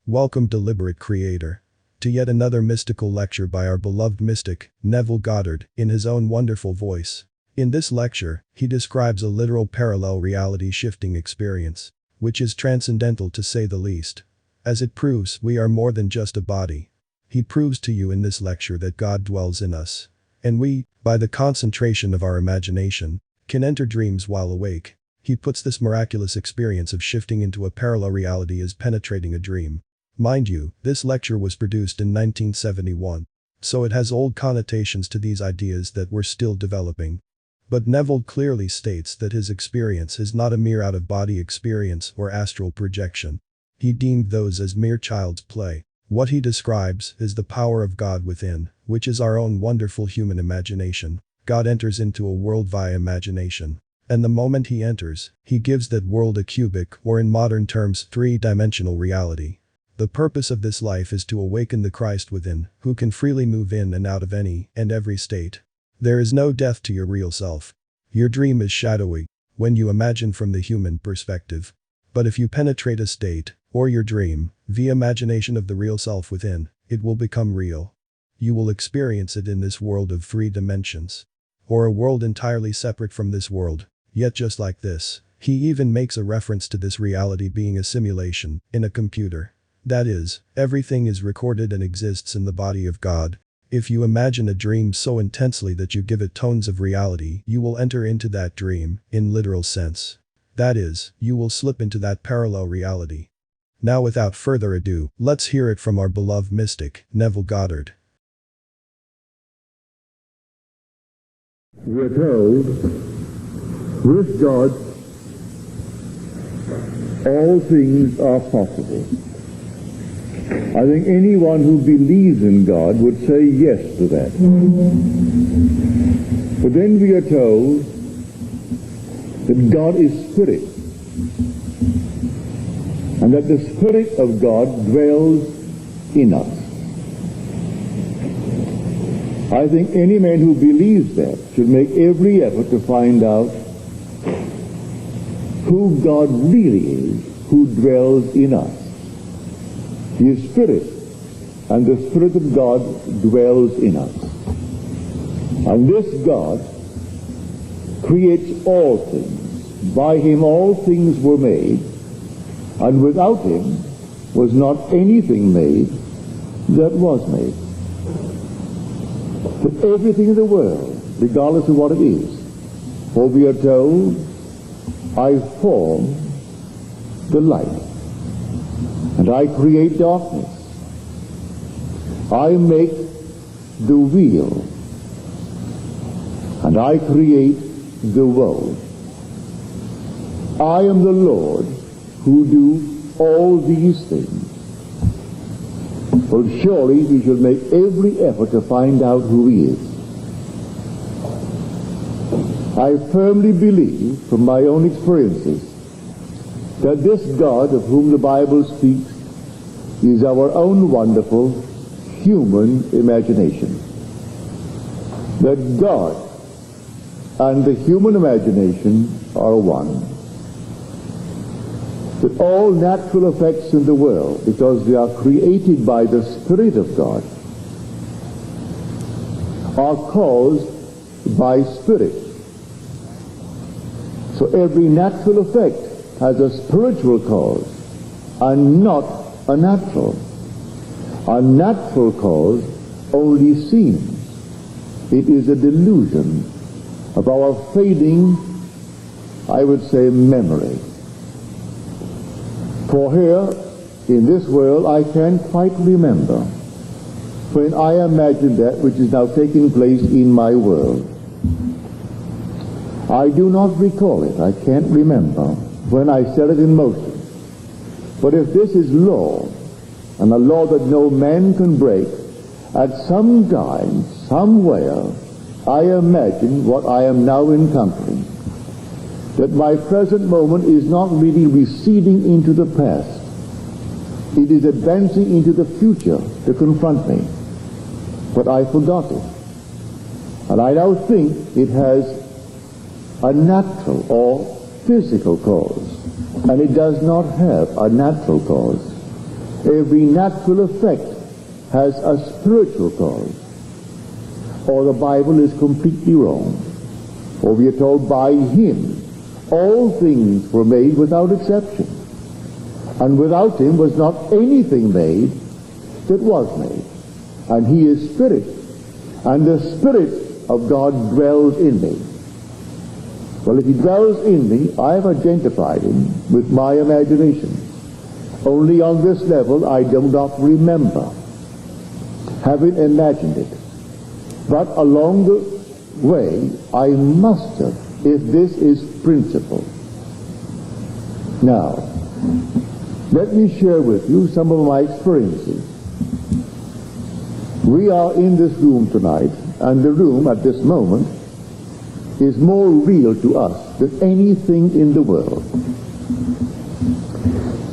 Welcome, deliberate creator, to yet another mystical lecture by our beloved mystic, Neville Goddard, in his own wonderful voice. In this lecture, he describes a literal parallel reality shifting experience, which is transcendental to say the least. As it proves, we are more than just a body. He proves to you in this lecture that God dwells in us. And we, by the concentration of our imagination, can enter dreams while awake. He puts this miraculous experience of shifting into a parallel reality as penetrating a dream. Mind you, this lecture was produced in 1971. So it has old connotations to these ideas that we're still developing. But Neville clearly states that his experience is not a mere out-of-body experience or astral projection. He deemed those as mere child's play. What he describes is the power of God within, which is our own wonderful human imagination. God enters into a world via imagination. And the moment he enters, he gives that world a cubic, or in modern terms, three-dimensional reality. The purpose of this life is to awaken the Christ within, who can freely move in and out of any and every state. There is no death to your real self. Your dream is shadowy, when you imagine from the human perspective. But if you penetrate a state, or your dream, via imagination of the real self within, it will become real. You will experience it in this world of three dimensions. Or a world entirely separate from this world, yet just like this. He even makes a reference to this reality being a simulation, in a computer. That is, everything is recorded and exists in the body of God. If you imagine a dream so intensely that you give it tones of reality, you will enter into that dream, in literal sense. That is, you will slip into that parallel reality. Now without further ado, let's hear it from our beloved mystic, Neville Goddard. We are told, with God, all things are possible. I think anyone who believes in God would say yes to that. But then we are told that God is spirit, and that the Spirit of God dwells in us. I think any man who believes that should make every effort to find out who God really is, who dwells in us. He is Spirit, and the Spirit of God dwells in us. And this God creates all things. By him all things were made, and without him was not anything made that was made. But everything in the world, regardless of what it is, for we are told, I form the light, and I create darkness. I make the weal, and I create the woe. I am the Lord who do all these things. Well, surely we should make every effort to find out who he is. I firmly believe, from my own experiences, that this God of whom the Bible speaks is our own wonderful human imagination. That God and the human imagination are one. That all natural effects in the world, because they are created by the Spirit of God, are caused by Spirit. So every natural effect has a spiritual cause and not a natural. A natural cause only seems. It is a delusion of our fading, I would say, memory. For here, in this world, I can't quite remember when I imagined that which is now taking place in my world. I do not recall it. I can't remember when I set it in motion. But if this is law, and a law that no man can break, at some time, somewhere, I imagine what I am now encountering. That my present moment is not really receding into the past. It is advancing into the future to confront me. But I forgot it. And I now think it has a natural or physical cause. And it does not have a natural cause. Every natural effect has a spiritual cause, or the Bible is completely wrong. For we are told, by him all things were made without exception, and without him was not anything made that was made. And he is spirit, and the Spirit of God dwells in me. Well, if he dwells in me, I have identified him with my imagination. Only on this level I do not remember having imagined it. But along the way, I must have, if this is principle. Now, let me share with you some of my experiences. We are in this room tonight, and the room at this moment is more real to us than anything in the world.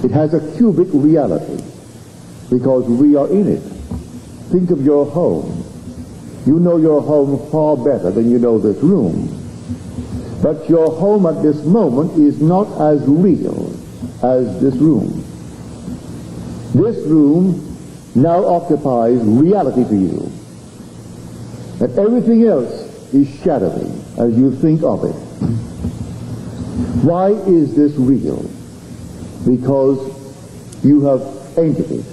It has a cubic reality because we are in it. Think of your home. You know your home far better than you know this room. But your home at this moment is not as real as this room. This room now occupies reality to you. And everything else is shadowy as you think of it. Why is this real? Because you have entered it.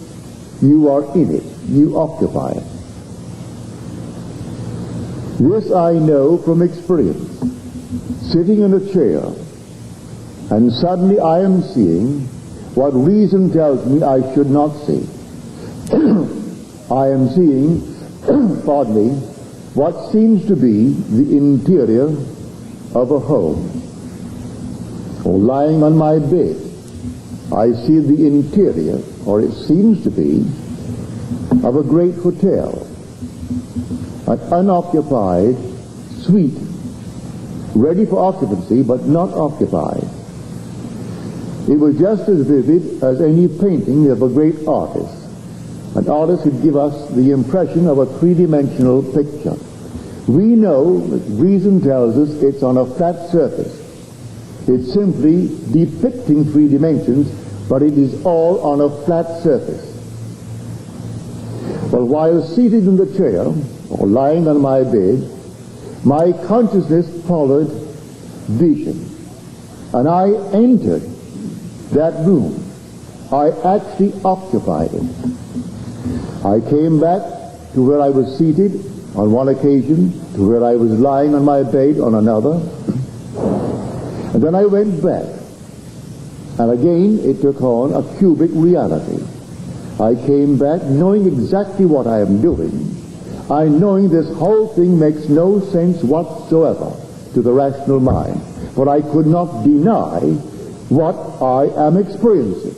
You are in it. You occupy it. This I know from experience. Sitting in a chair, and suddenly I am seeing what reason tells me I should not see. I am seeing, pardon me, what seems to be the interior of a home. Or lying on my bed, I see the interior, or it seems to be, of a great hotel. An unoccupied suite, ready for occupancy, but not occupied. It was just as vivid as any painting of a great artist. An artist could give us the impression of a three-dimensional picture. We know that reason tells us it's on a flat surface. It's simply depicting three dimensions, but it is all on a flat surface. Well, while seated in the chair, or lying on my bed, my consciousness followed vision. And I entered that room. I actually occupied it. I came back to where I was seated on one occasion, to where I was lying on my bed on another. And then I went back. And again it took on a cubic reality. I came back knowing exactly what I am doing. I knowing this whole thing makes no sense whatsoever to the rational mind. For I could not deny what I am experiencing.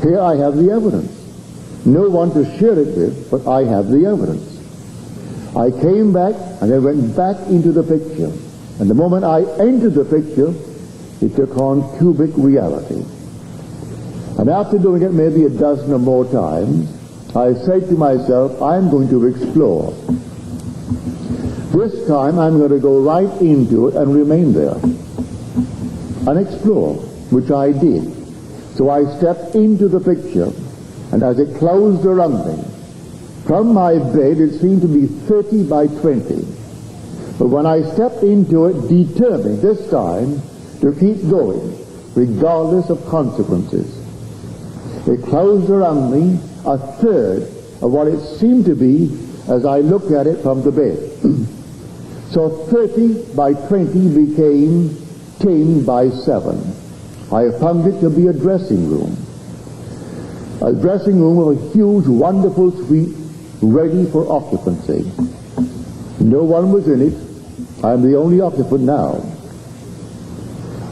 Here I have the evidence. No one to share it with, but I have the evidence. I came back and I went back into the picture. And the moment I entered the picture, it took on cubic reality. And after doing it maybe a dozen or more times, I said to myself, I'm going to explore. This time I'm going to go right into it and remain there and explore, which I did. So I stepped into the picture, and as it closed around me, from my bed it seemed to be 30 by 20. But when I stepped into it, determined this time to keep going, regardless of consequences, it closed around me a third of what it seemed to be as I looked at it from the bed. So 30 by 20 became 10 by 7. I found it to be a dressing room. A dressing room of a huge, wonderful suite ready for occupancy. No one was in it. I'm the only occupant now.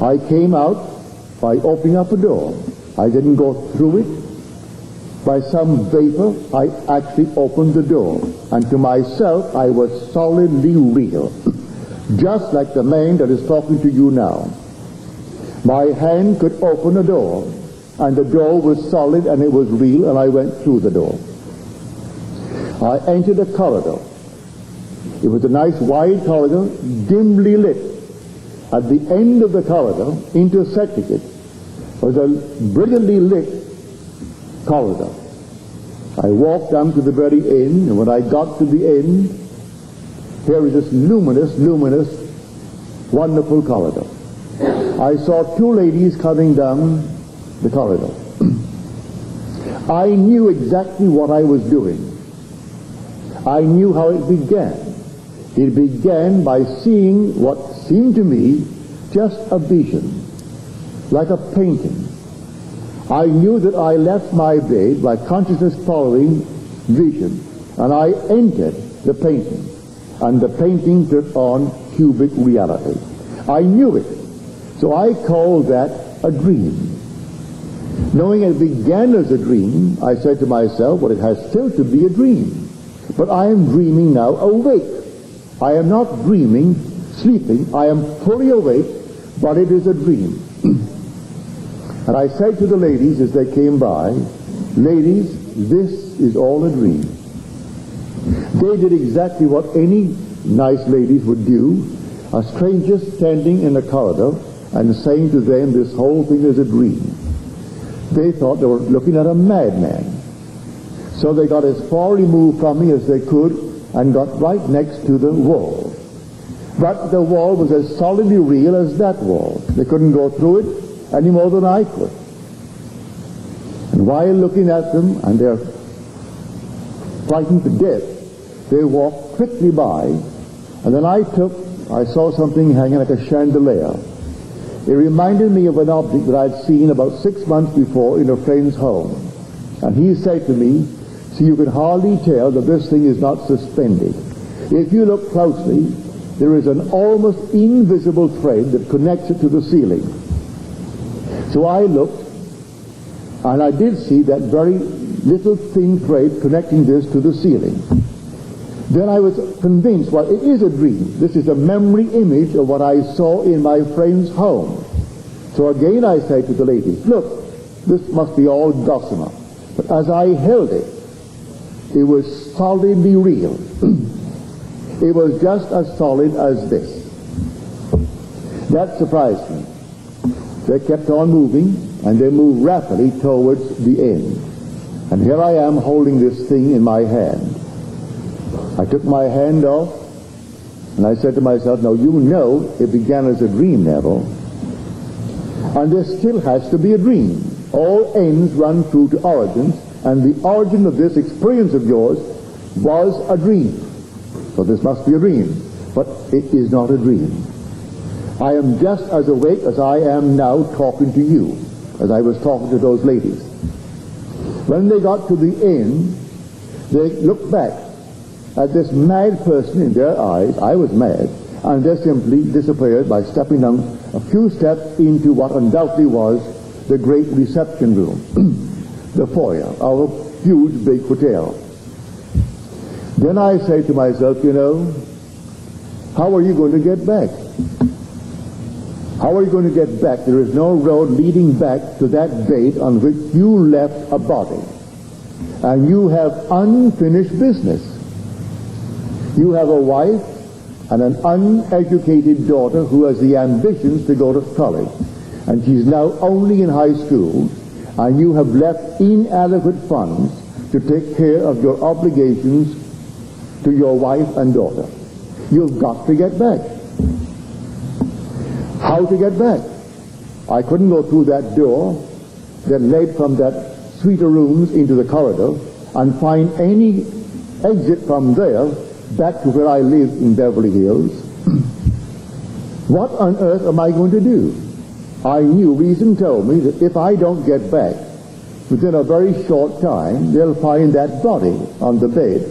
I came out by opening up a door. I didn't go through it. By some vapor, I actually opened the door. And to myself, I was solidly real. Just like the man that is talking to you now. My hand could open a door. And the door was solid and it was real, and I went through the door. I entered a corridor. It was a nice wide corridor, dimly lit. At the end of the corridor, intersecting it, was a brilliantly lit corridor. I walked down to the very end, and when I got to the end, here is this luminous, wonderful corridor. I saw two ladies coming down the corridor. I knew exactly what I was doing. I knew how it began. It began by seeing what seemed to me just a vision, like a painting. I knew that I left my bed by consciousness following vision, and I entered the painting, and the painting took on cubic reality. I knew it, so I called that a dream. Knowing it began as a dream, I said to myself, well, it has still to be a dream, but I am dreaming now awake. I am not dreaming, sleeping. I am fully awake, but it is a dream. And I said to the ladies as they came by, ladies, this is all a dream. They did exactly what any nice ladies would do, a stranger standing in the corridor and saying to them, this whole thing is a dream. They thought they were looking at a madman. So they got as far removed from me as they could and got right next to the wall. But the wall was as solidly real as that wall. They couldn't go through it any more than I could. And while looking at them, and they're frightened to death, they walked quickly by, and then I saw something hanging like a chandelier. It reminded me of an object that I'd seen about 6 months before in a friend's home. And he said to me, see, you can hardly tell that this thing is not suspended. If you look closely, there is an almost invisible thread that connects it to the ceiling. So I looked, and I did see that very little thin thread connecting this to the ceiling. Then I was convinced, well, it is a dream. This is a memory image of what I saw in my friend's home. So again I said to the ladies, look, this must be all gossamer. But as I held it, it was solidly real. It was just as solid as this. That surprised me. They kept on moving, and they moved rapidly towards the end. And here I am holding this thing in my hand. I took my hand off, and I said to myself, now you know it began as a dream, Neville. And this still has to be a dream. All ends run through to origins, and the origin of this experience of yours was a dream. So this must be a dream. But it is not a dream. I am just as awake as I am now talking to you, as I was talking to those ladies. When they got to the end, they looked back at this mad person in their eyes. I was mad, and they simply disappeared by stepping down a few steps into what undoubtedly was the great reception room, the foyer of a huge big hotel. Then I say to myself, you know, how are you going to get back? How are you going to get back? There is no road leading back to that date on which you left a body. And you have unfinished business. You have a wife and an uneducated daughter who has the ambitions to go to college. And she's now only in high school, and you have left inadequate funds to take care of your obligations to your wife and daughter. You've got to get back. How to get back? I couldn't go through that door that led from that suite of rooms into the corridor and find any exit from there back to where I lived in Beverly Hills. What on earth am I going to do? I knew, reason told me that if I don't get back, within a very short time, they'll find that body on the bed,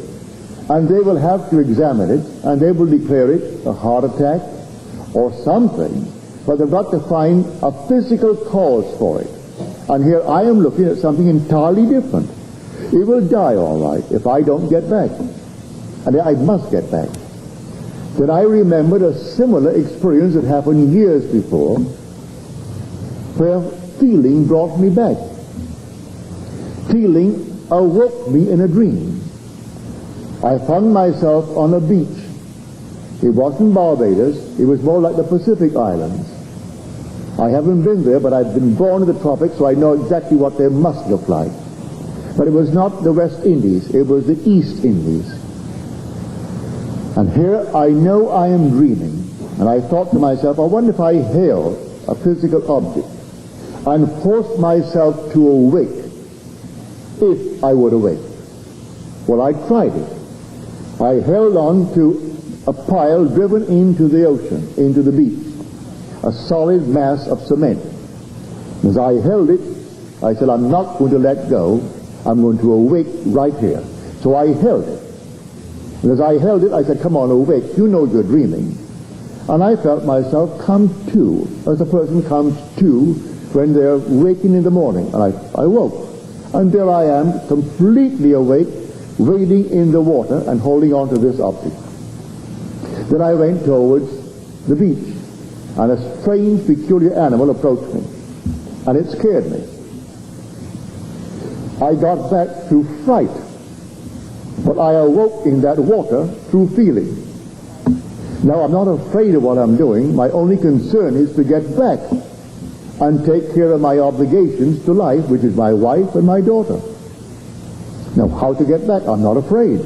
and they will have to examine it, and they will declare it a heart attack or something, but they've got to find a physical cause for it. And here I am looking at something entirely different. It will die all right if I don't get back. And I must get back. Then I remembered a similar experience that happened years before, where feeling brought me back. Feeling awoke me in a dream. I found myself on a beach. It wasn't Barbados, it was more like the Pacific Islands. I haven't been there, but I've been born in the tropics, so I know exactly what they must look like. But it was not the West Indies, it was the East Indies. And here I know I am dreaming, and I thought to myself, I wonder if I held a physical object and forced myself to awake, if I would awake. Well, I tried it. I held on to a pile driven into the ocean, into the beach, a solid mass of cement. As I held it, I said, I'm not going to let go. I'm going to awake right here. So I held it. And as I held it, I said, come on, awake. You know you're dreaming. And I felt myself come to, as a person comes to when they're waking in the morning. And I woke. And there I am, completely awake, wading in the water and holding on to this object. Then I went towards the beach, and a strange, peculiar animal approached me, and it scared me. I got back through fright, but I awoke in that water through feeling. Now, I'm not afraid of what I'm doing. My only concern is to get back and take care of my obligations to life, which is my wife and my daughter. Now, how to get back? I'm not afraid.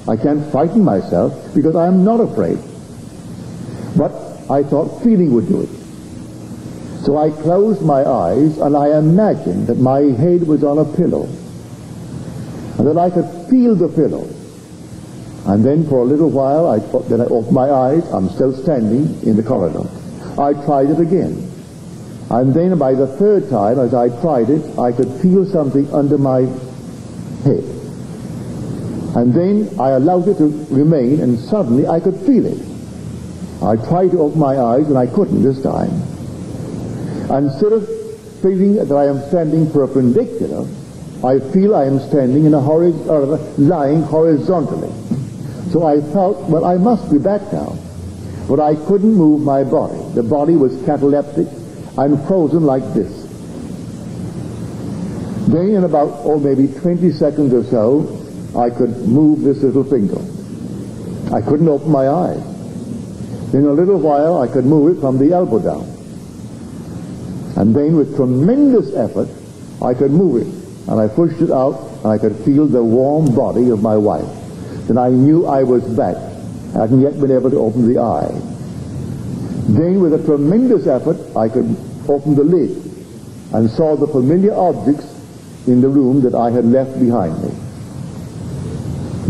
I can't frighten myself because I am not afraid. But I thought feeling would do it. So I closed my eyes and I imagined that my head was on a pillow and that I could feel the pillow. And then for a little while, then I opened my eyes. I'm still standing in the corridor. I tried it again. And then by the third time, as I tried it, I could feel something under my head. And then I allowed it to remain, and suddenly I could feel it. I tried to open my eyes, and I couldn't this time. And instead of feeling that I am standing perpendicular, I feel I am standing in lying horizontally. So I felt, well, I must be back now. But I couldn't move my body. The body was cataleptic and frozen like this. Then in about, maybe 20 seconds or so, I could move this little finger. I couldn't open my eyes. In a little while, I could move it from the elbow down. And then with tremendous effort, I could move it. And I pushed it out, and I could feel the warm body of my wife. Then I knew I was back. I hadn't yet been able to open the eye. Then with a tremendous effort, I could open the lid and saw the familiar objects in the room that I had left behind me.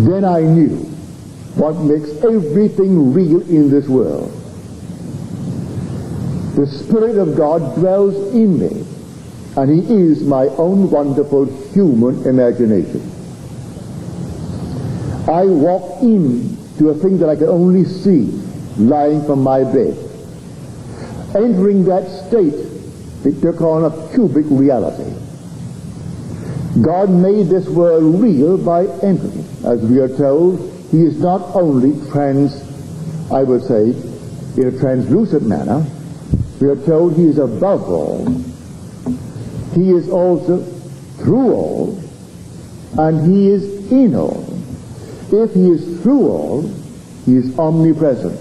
Then I knew what makes everything real in this world. The Spirit of God dwells in me, and He is my own wonderful human imagination. I walk into a thing that I can only see lying from my bed. Entering that state, it took on a cubic reality. God made this world real by entering. As we are told, He is not only I would say, in a translucent manner, we are told He is above all. He is also through all, and He is in all. If He is through all, He is omnipresent.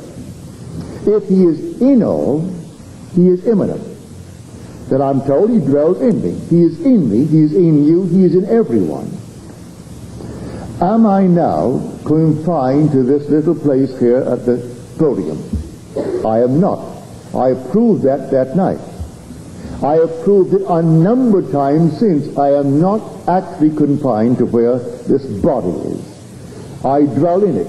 If He is in all, He is immanent. That I'm told He dwells in me. He is in me, He is in you, He is in everyone. Am I now confined to this little place here at the podium? I am not. I proved that night. I have proved it a number of times since. I am not actually confined to where this body is. I dwell in it.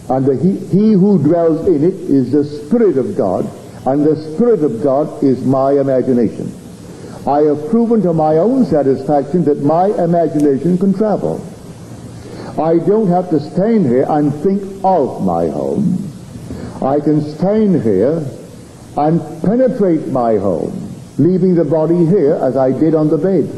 And he who dwells in it is the Spirit of God, and the Spirit of God is my imagination. I have proven to my own satisfaction that my imagination can travel. I don't have to stand here and think of my home. I can stand here and penetrate my home, leaving the body here as I did on the bed.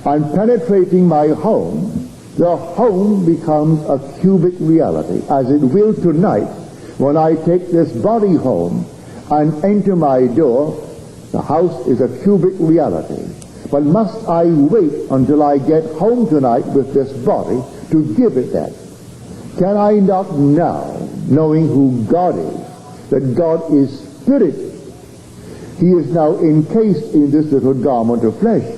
And penetrating my home, the home becomes a cubic reality, as it will tonight when I take this body home and enter my door. The house is a cubic reality. But must I wait until I get home tonight with this body to give it that? Can I not now, knowing who God is, that God is Spirit, He is now encased in this little garment of flesh,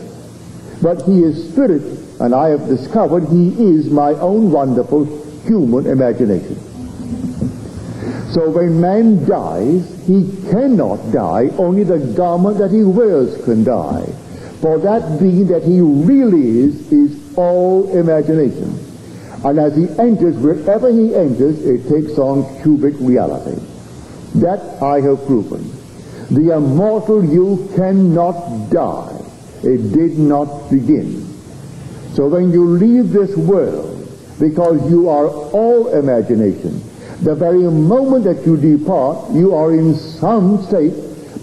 but He is Spirit, and I have discovered he is my own wonderful human imagination. So when man dies, he cannot die, only the garment that he wears can die. For that being that he really is all imagination. And as he enters, wherever he enters, it takes on cubic reality. That I have proven. The immortal you cannot die. It did not begin. So when you leave this world, because you are all imagination, the very moment that you depart, you are in some state,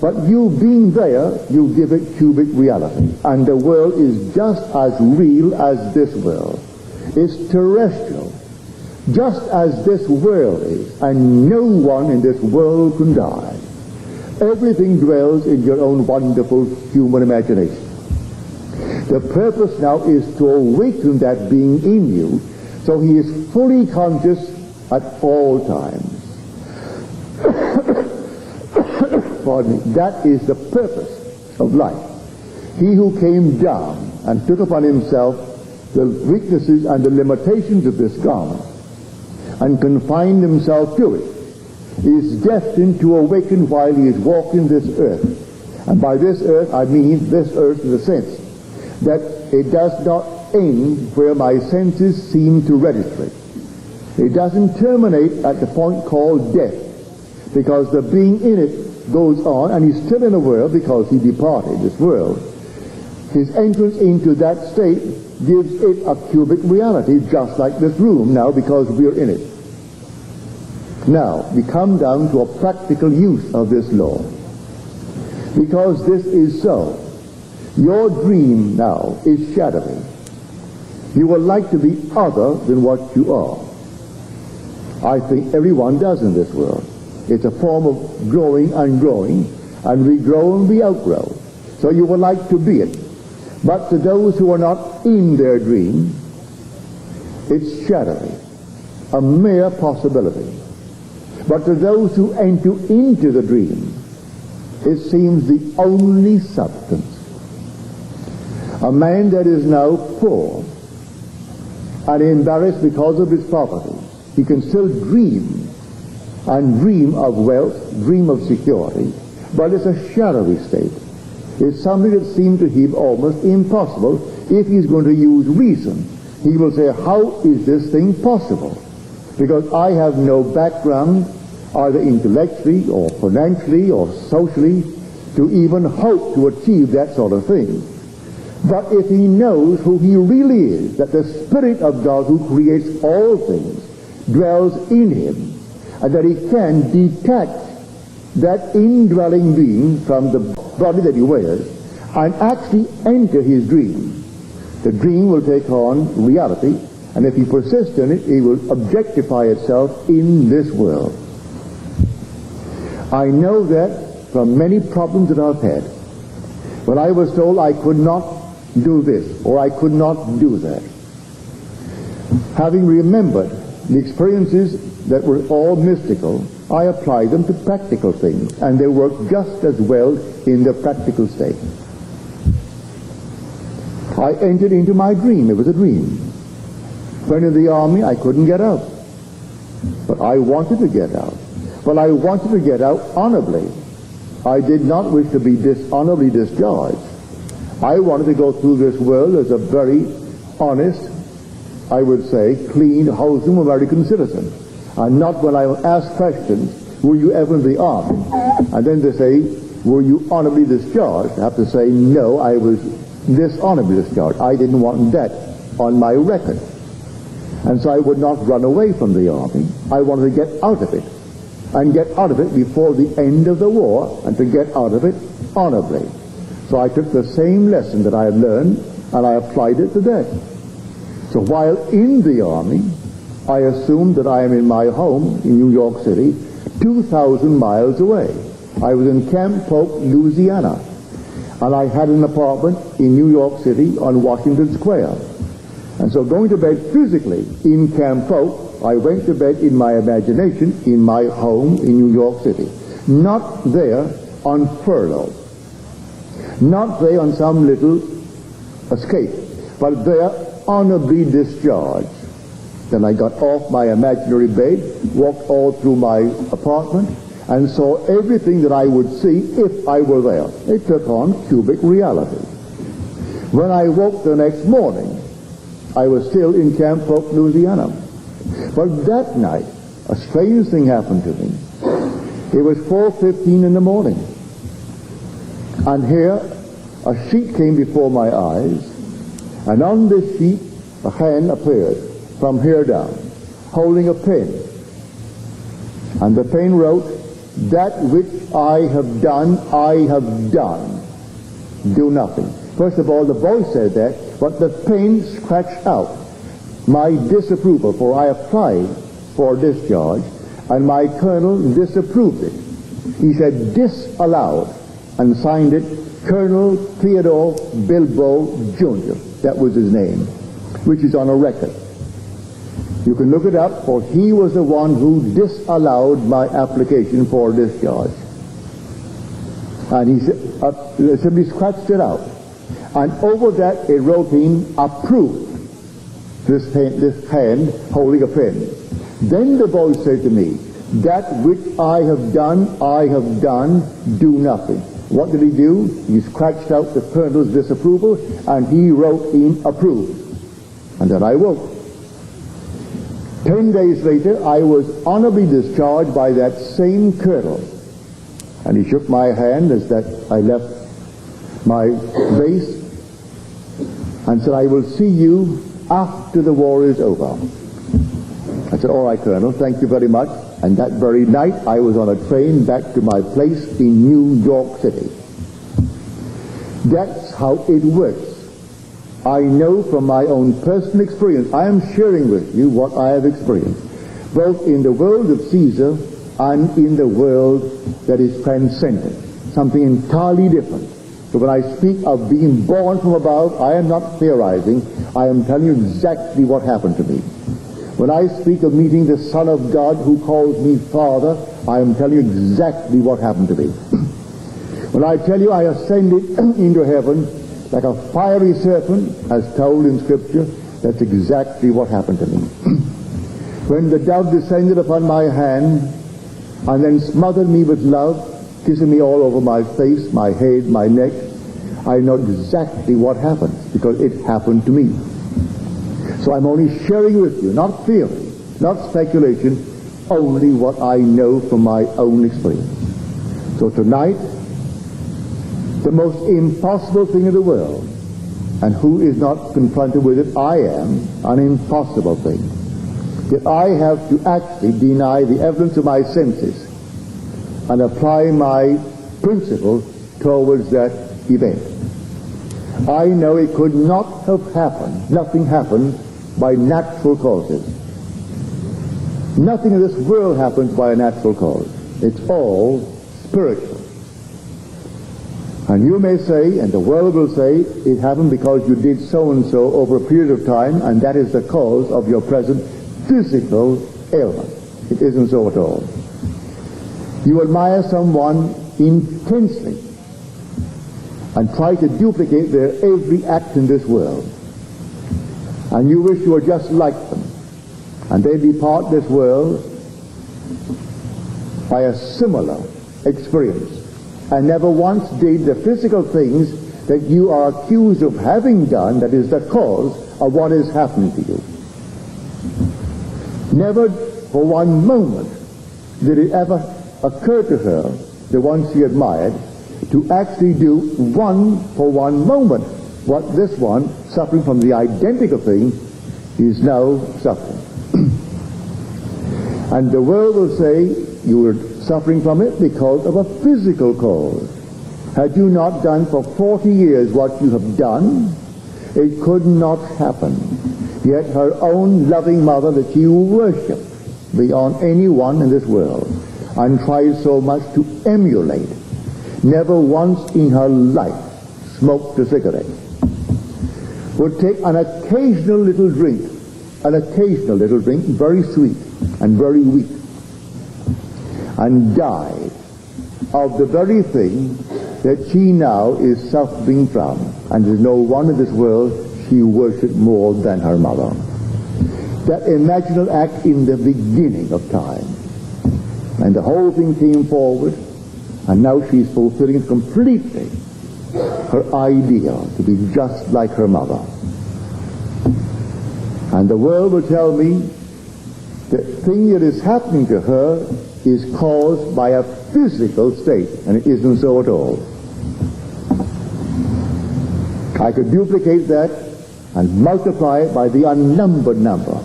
but you being there, you give it cubic reality. And the world is just as real as this world. It's terrestrial, just as this world is, and no one in this world can die. Everything dwells in your own wonderful human imagination. The purpose now is to awaken that being in you, so he is fully conscious at all times. Pardon me. That is the purpose of life. He who came down and took upon himself the weaknesses and the limitations of this garment and confined himself to it is destined to awaken while he is walking this earth. And by this earth, I mean this earth in the sense that it does not end where my senses seem to register it. It doesn't terminate at the point called death, because the being in it goes on, and he's still in the world because he departed this world. His entrance into that state gives it a cubic reality, just like this room now, because we're in it. Now, we come down to a practical use of this law. Because this is so, your dream now is shadowy. You would like to be other than what you are. I think everyone does in this world. It's a form of growing and growing, and we grow and we outgrow. So you would like to be it. But to those who are not in their dream, it's shadowy, a mere possibility. But to those who enter into the dream, it seems the only substance. A man that is now poor and embarrassed because of his poverty, he can still dream, and dream of wealth, dream of security, but it's a shadowy state. It's something that seems to him almost impossible. If he's going to use reason, he will say, how is this thing possible? Because I have no background, either intellectually or financially or socially, to even hope to achieve that sort of thing. But if he knows who he really is, that the Spirit of God who creates all things dwells in him, and that he can detach that indwelling being from the body that he wears and actually enter his dream, the dream will take on reality, and if he persists in it, it will objectify itself in this world. I know that from many problems that I've had, when I was told I could not do this or I could not do that, having remembered the experiences that were all mystical, I applied them to practical things, and they worked just as well in the practical state. I entered into my dream. It was a dream. When in the army, I couldn't get out. But I wanted to get out. But I wanted to get out honorably. I did not wish to be dishonorably discharged. I wanted to go through this world as a very honest, I would say, clean, wholesome American citizen. And not when I ask questions, were you ever in the army? And then they say, were you honorably discharged? I have to say, no, I was dishonorably discharged. I didn't want that on my record. And so I would not run away from the army. I wanted to get out of it. And get out of it before the end of the war, and to get out of it honorably. So I took the same lesson that I had learned, and I applied it today. So while in the army, I assumed that I am in my home in New York City, 2,000 miles away. I was in Camp Polk, Louisiana, and I had an apartment in New York City on Washington Square. And so going to bed physically in Camp Polk, I went to bed in my imagination in my home in New York City. Not there on furlough. Not there on some little escape, but there honorably discharged. Then I got off my imaginary bed, walked all through my apartment, and saw everything that I would see if I were there. It took on cubic reality. When I woke the next morning, I was still in Camp Polk, Louisiana. But that night, a strange thing happened to me. It was 4:15 in the morning. And here, a sheet came before my eyes, and on this sheet, a hand appeared from here down, holding a pen. And the pen wrote, "That which I have done, do nothing." First of all, the voice said that, but the pen scratched out my disapproval, for I applied for discharge, and my colonel disapproved it. He said, "Disallowed," and signed it Colonel Theodore Bilbo Jr. That was his name, which is on a record. You can look it up, for he was the one who disallowed my application for discharge. And he simply scratched it out. And over that it wrote in, "Approved," this hand holding a pen. Then the voice said to me, "That which I have done, do nothing." What did he do? He scratched out the colonel's disapproval, and he wrote in "Approved." And then I woke. 10 days later, I was honorably discharged by that same colonel. And he shook my hand as that I left my base and said, "I will see you after the war is over." I said, "All right, Colonel, thank you very much." And that very night, I was on a train back to my place in New York City. That's how it works. I know from my own personal experience. I am sharing with you what I have experienced, both in the world of Caesar and in the world that is transcendent, something entirely different. So when I speak of being born from above, I am not theorizing. I am telling you exactly what happened to me. When I speak of meeting the Son of God who calls me Father, I am telling you exactly what happened to me. When I tell you I ascended into heaven like a fiery serpent, as told in Scripture, that's exactly what happened to me. When the dove descended upon my hand and then smothered me with love, kissing me all over my face, my head, my neck, I know exactly what happened, because it happened to me. So I'm only sharing with you, not theory, not speculation, only what I know from my own experience. So tonight, the most impossible thing in the world, and who is not confronted with it? I am, an impossible thing. That I have to actually deny the evidence of my senses and apply my principle towards that event. I know it could not have happened, nothing happened by natural causes. Nothing in this world happens by a natural cause. It's all spiritual. And you may say, and the world will say, it happened because you did so and so over a period of time, and that is the cause of your present physical ailment. It isn't so at all. You admire someone intensely and try to duplicate their every act in this world. And you wish you were just like them. And they depart this world by a similar experience, and never once did the physical things that you are accused of having done, that is the cause of what is happening to you. Never for one moment did it ever occur to her, the one she admired, to actually do for one moment what this one, suffering from the identical thing, is now suffering. And the world will say you were suffering from it because of a physical cause. Had you not done for 40 years what you have done, it could not happen. Yet her own loving mother that she worshipped beyond anyone in this world and tried so much to emulate, never once in her life smoked a cigarette, would take an occasional little drink, very sweet and very weak, and died of the very thing that she now is suffering from. And there's no one in this world she worshipped more than her mother. That imaginal act in the beginning of time. And the whole thing came forward, and now she's fulfilling completely her ideal to be just like her mother. And the world will tell me the thing that is happening to her is caused by a physical state, and it isn't so at all. I could duplicate that and multiply it by the unnumbered number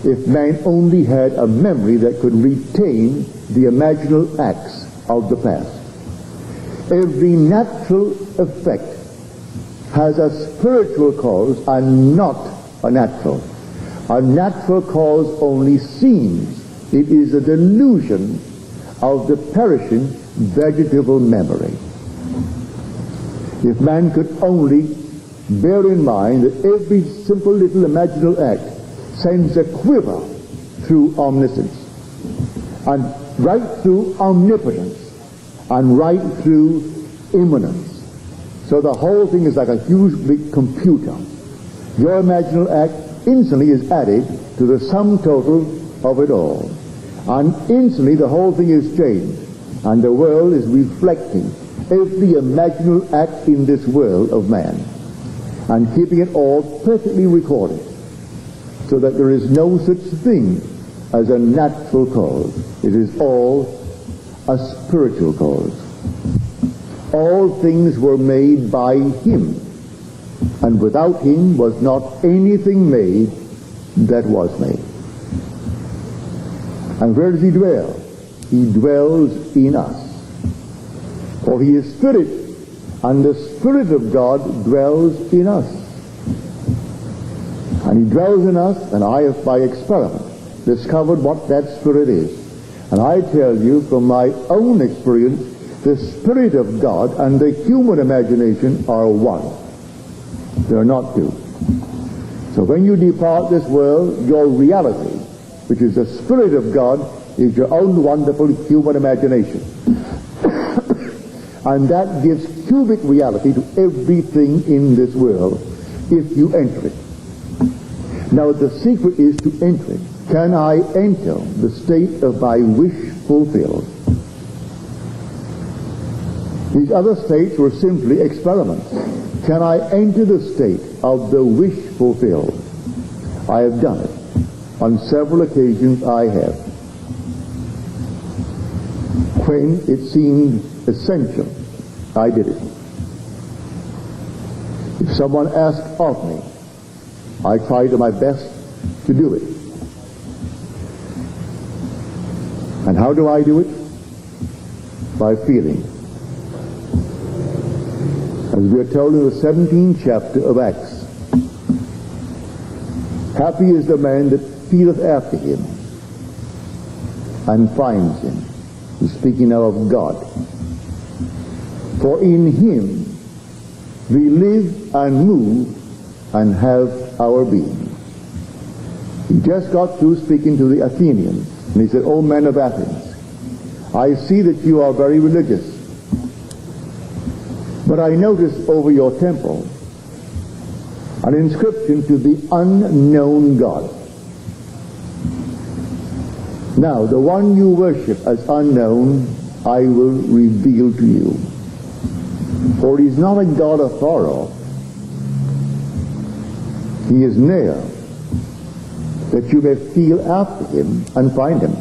if man only had a memory that could retain the imaginal acts of the past. Every natural effect has a spiritual cause and not a natural. A natural cause only seems. It is a delusion of the perishing vegetable memory. If man could only bear in mind that every simple little imaginal act sends a quiver through omniscience, and right through omnipotence, and right through immanence. So the whole thing is like a huge big computer. Your imaginal act instantly is added to the sum total of it all. And instantly the whole thing is changed. And the world is reflecting every imaginal act in this world of man, and keeping it all perfectly recorded, so that there is no such thing as a natural cause. It is all a spiritual cause. All things were made by him, and without him was not anything made that was made. And where does he dwell? He dwells in us. For he is spirit, and the Spirit of God dwells in us. And he dwells in us, and I have by experiment discovered what that Spirit is. And I tell you from my own experience, the Spirit of God and the human imagination are one. They are not two. So when you depart this world, your reality, which is the Spirit of God, is your own wonderful human imagination. And that gives cubic reality to everything in this world if you enter it. Now the secret is to enter it. Can I enter the state of my wish fulfilled? These other states were simply experiments. Can I enter the state of the wish fulfilled? I have done it. On several occasions I have. When it seemed essential, I did it. If someone asked of me, I tried my best to do it. And how do I do it? By feeling. As we are told in the 17th chapter of Acts, happy is the man that feeleth after him and finds him. He's speaking now of God. For in him we live and move and have our being. He just got through speaking to the Athenians, and he said, O men of Athens, I see that you are very religious, but I notice over your temple an inscription to the unknown God. Now, the one you worship as unknown, I will reveal to you. For he is not a God afar off. He is near, that you may feel after him and find him.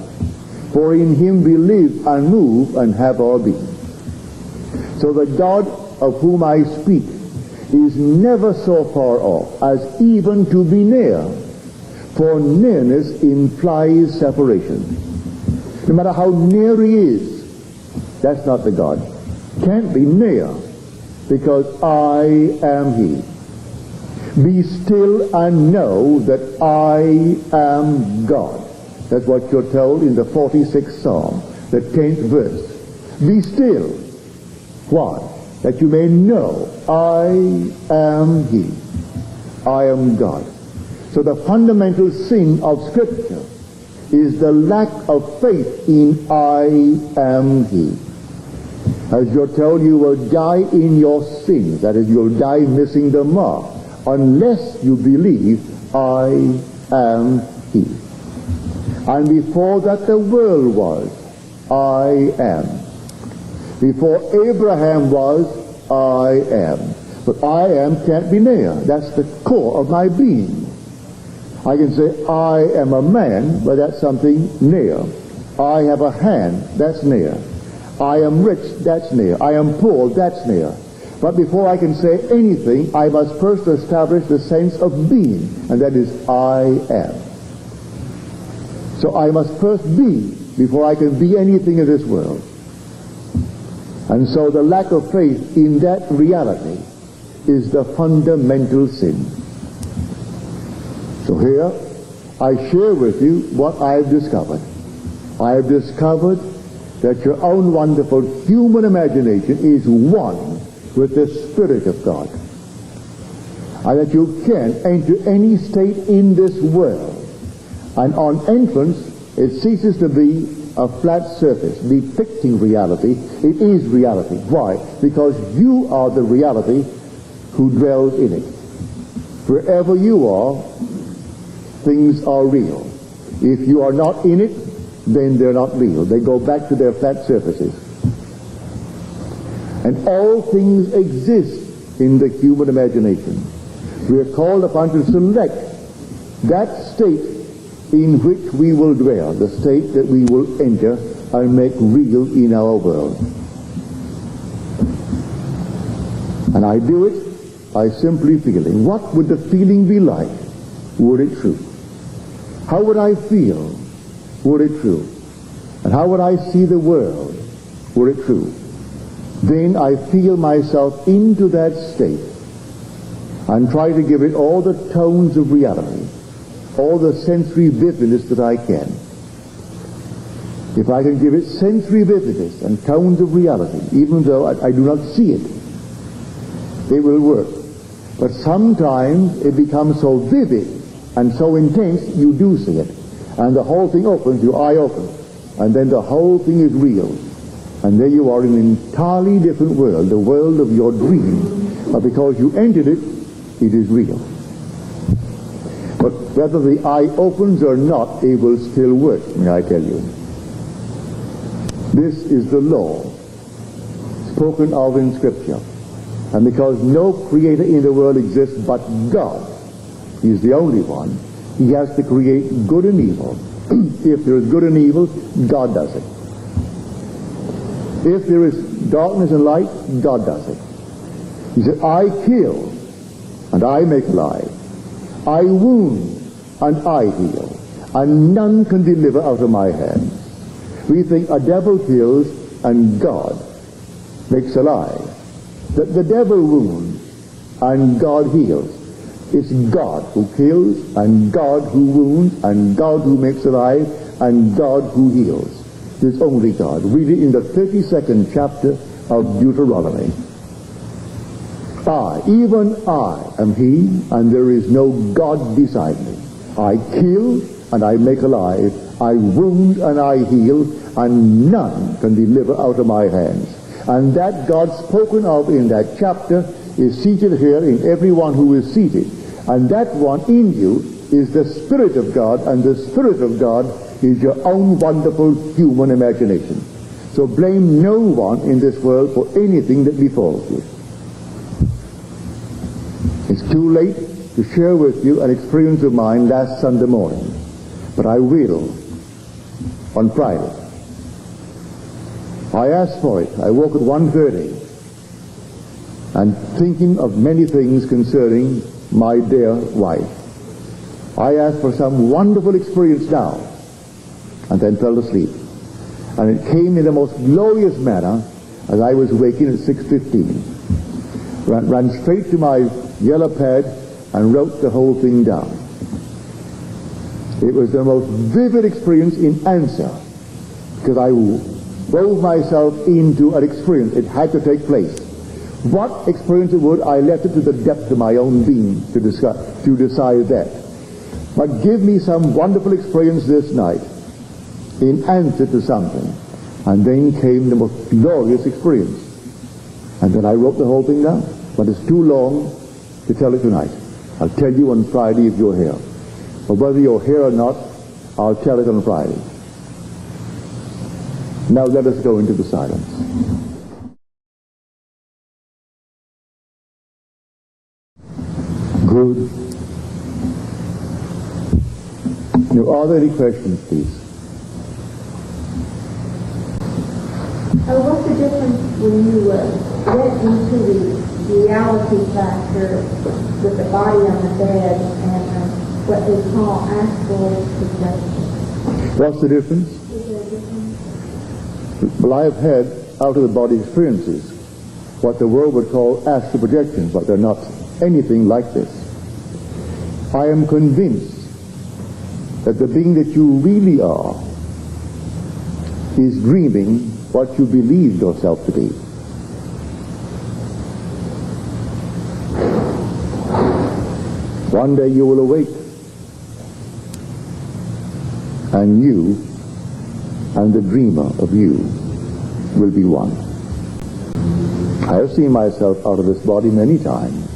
For in him we live and move and have our being. So the God of whom I speak is never so far off as even to be near, for nearness implies separation. No matter how near he is, that's not the God. Can't be near, because I am he. Be still and know that I am God. That's what you're told in the 46th Psalm, the 10th verse. Be still. Why? That you may know I am he. I am God. So the fundamental sin of Scripture is the lack of faith in I am he. As you're told, you will die in your sins. That is, you'll die missing the mark unless you believe I am He. And before that the world was, I am. Before Abraham was, I am. But I am can't be near. That's the core of my being. I can say I am a man, but that's something near. I have a hand, that's near. I am rich, that's near. I am poor, that's near. But before I can say anything, I must first establish the sense of being, and that is I am. So I must first be before I can be anything in this world. And so the lack of faith in that reality is the fundamental sin. So here I share with you what I've discovered. I have discovered that your own wonderful human imagination is one with the Spirit of God, and that you can enter any state in this world, and on entrance it ceases to be a flat surface depicting reality. It is reality. Why? Because you are the reality who dwells in it. Wherever you are, things are real. If you are not in it, then they're not real. They go back to their flat surfaces. And all things exist in the human imagination. We are called upon to select that state in which we will dwell, the state that we will enter and make real in our world. And I do it by simply feeling. What would the feeling be like were it true? How would I feel were it true? And how would I see the world were it true? Then I feel myself into that state and try to give it all the tones of reality, all the sensory vividness that I can. If I can give it sensory vividness and tones of reality, even though I do not see it, it will work. But sometimes it becomes so vivid and so intense, you do see it. And the whole thing opens, your eye opens. And then the whole thing is real. And there you are in an entirely different world, the world of your dream. But because you entered it, it is real. But whether the eye opens or not, it will still work, may I tell you. This is the law spoken of in Scripture. And because no creator in the world exists but God, He is the only one, He has to create good and evil. If there is good and evil, God does it. If there is darkness and light, God does it. He said, I kill and I make alive. I wound and I heal. And none can deliver out of my hand. We think a devil kills and God makes alive. That the devil wounds and God heals. It's God who kills, and God who wounds, and God who makes alive, and God who heals. There's only God. Read it in the 32nd chapter of Deuteronomy. I, even I, am He, and there is no God beside me. I kill, and I make alive. I wound, and I heal, and none can deliver out of my hands. And that God spoken of in that chapter is seated here in everyone who is seated. And that one in you is the Spirit of God, and the Spirit of God is your own wonderful human imagination. So blame no one in this world for anything that befalls you. It's too late to share with you an experience of mine last Sunday morning, but I will on Friday. I asked for it. I woke at 1:30 and thinking of many things concerning my dear wife. I asked for some wonderful experience now, and then fell asleep. And it came in the most glorious manner as I was waking at 6:15. Ran straight to my yellow pad and wrote the whole thing down. It was the most vivid experience in answer, because I wove myself into an experience. It had to take place. What experience it would, I left it to the depth of my own being to decide that. But give me some wonderful experience this night in answer to something. And then came the most glorious experience. And then I wrote the whole thing down. But it's too long to tell it tonight. I'll tell you on Friday if you're here. But whether you're here or not, I'll tell it on Friday. Now let us go into the silence. Good. Now, are there any questions, please? What's the difference when you went into the reality factor with the body on the bed and what they call astral projection? What's the difference? Is there a difference? Well, I have had out-of-the-body experiences, what the world would call astral projections, but they're not anything like this. I am convinced that the being that you really are is dreaming what you believe yourself to be. One day you will awake, and you and the dreamer of you will be one. I have seen myself out of this body many times,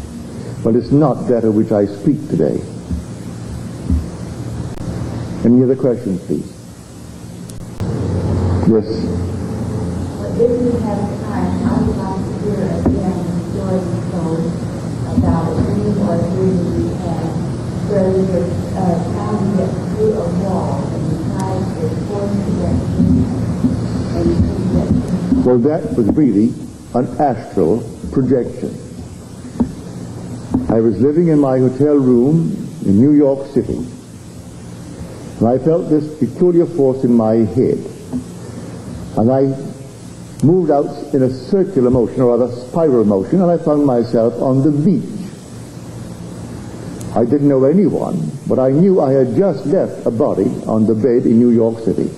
but it's not that of which I speak today. Any other questions, please? Yes. If you have time, I would like to hear again the story you told about a dream or a dream you had where you were trying to get through a wall and you tried to force to get through and you couldn't get through. Well, that was really an astral projection. I was living in my hotel room in New York City, and I felt this peculiar force in my head, and I moved out in a circular motion, or rather spiral motion, and I found myself on the beach. I didn't know anyone, but I knew I had just left a body on the bed in New York City.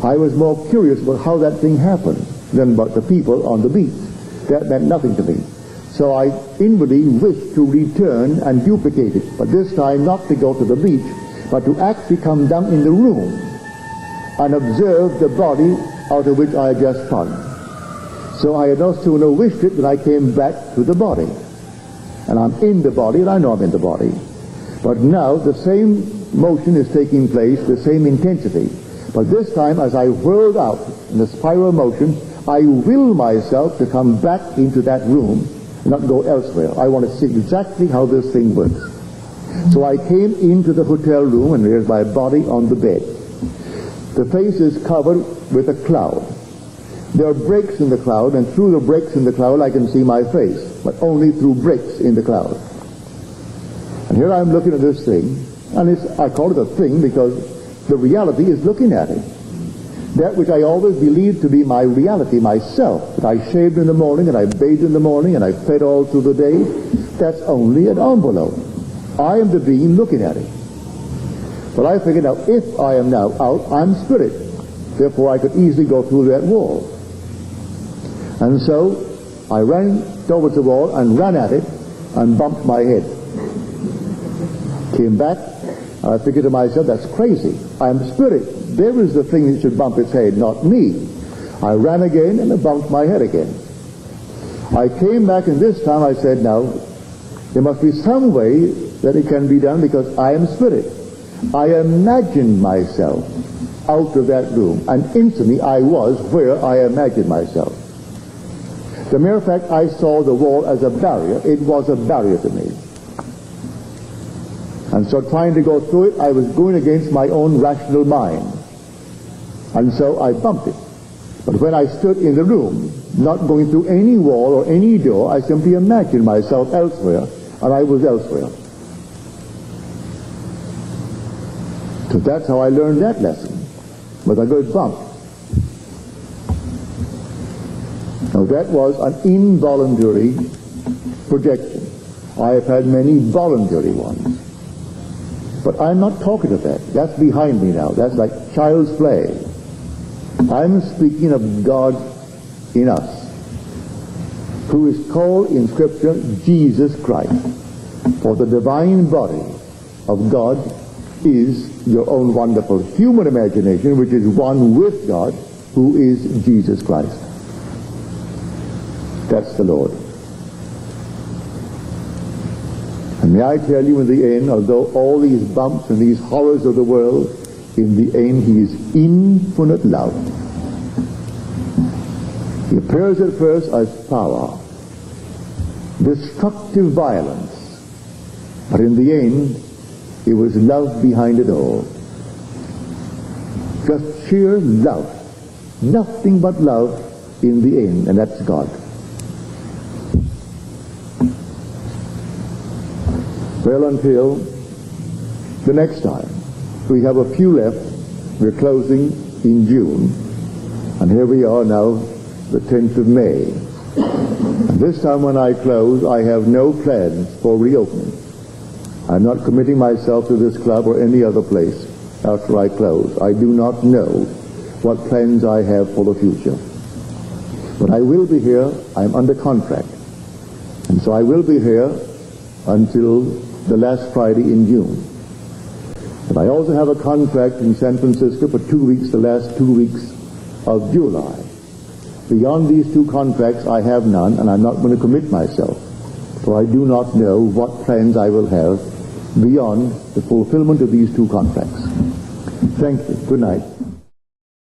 I was more curious about how that thing happened than about the people on the beach. That meant nothing to me. So I inwardly wished to return and duplicate it, but this time not to go to the beach, but to actually come down in the room and observe the body out of which I had just come. So I had no sooner wished it than I came back to the body. And I'm in the body, and I know I'm in the body. But now the same motion is taking place, the same intensity. But this time, as I whirled out in the spiral motion, I will myself to come back into that room and not go elsewhere. I want to see exactly how this thing works. So I came into the hotel room, and there's my body on the bed. The face is covered with a cloud. There are breaks in the cloud, and through the breaks in the cloud I can see my face, but only through breaks in the cloud. And here I'm looking at this thing, and I call it a thing because the reality is looking at it. That which I always believed to be my reality, myself, that I shaved in the morning, and I bathed in the morning, and I fed all through the day, that's only an envelope. I am the being looking at it. But I figured out, if I am now out, I'm spirit. Therefore I could easily go through that wall. And so I ran towards the wall and ran at it and bumped my head. Came back, I figured to myself, that's crazy. I'm spirit. There is the thing that should bump its head, not me. I ran again and I bumped my head again. I came back, and this time I said, now, there must be some way that it can be done, because I am spirit. I imagined myself out of that room, and instantly I was where I imagined myself. The mere fact I saw the wall as a barrier, it was a barrier to me. And so trying to go through it, I was going against my own rational mind. And so I bumped it. But when I stood in the room, not going through any wall or any door, I simply imagined myself elsewhere, and I was elsewhere. So that's how I learned that lesson, with a good bump. Now that was an involuntary projection. I have had many voluntary ones. But I'm not talking of that. That's behind me now. That's like child's play. I'm speaking of God in us, who is called in Scripture Jesus Christ. For the divine body of God is your own wonderful human imagination, which is one with God, who is Jesus Christ. That's the Lord. And may I tell you, in the end, although all these bumps and these horrors of the world, in the end he is infinite love. He appears at first as power, destructive violence, but in the end it was love behind it all. Just sheer love, nothing but love in the end, and that's God. Well, until the next time. We have a few left. We're closing in June. And here we are now, the 10th of May. And this time when I close, I have no plans for reopening. I'm not committing myself to this club or any other place after I close. I do not know what plans I have for the future. But I will be here. I'm under contract. And so I will be here until the last Friday in June. But I also have a contract in San Francisco for 2 weeks, the last 2 weeks of July. Beyond these two contracts, I have none, and I'm not going to commit myself. For I do not know what plans I will have beyond the fulfillment of these two contracts. Thank you. Good night.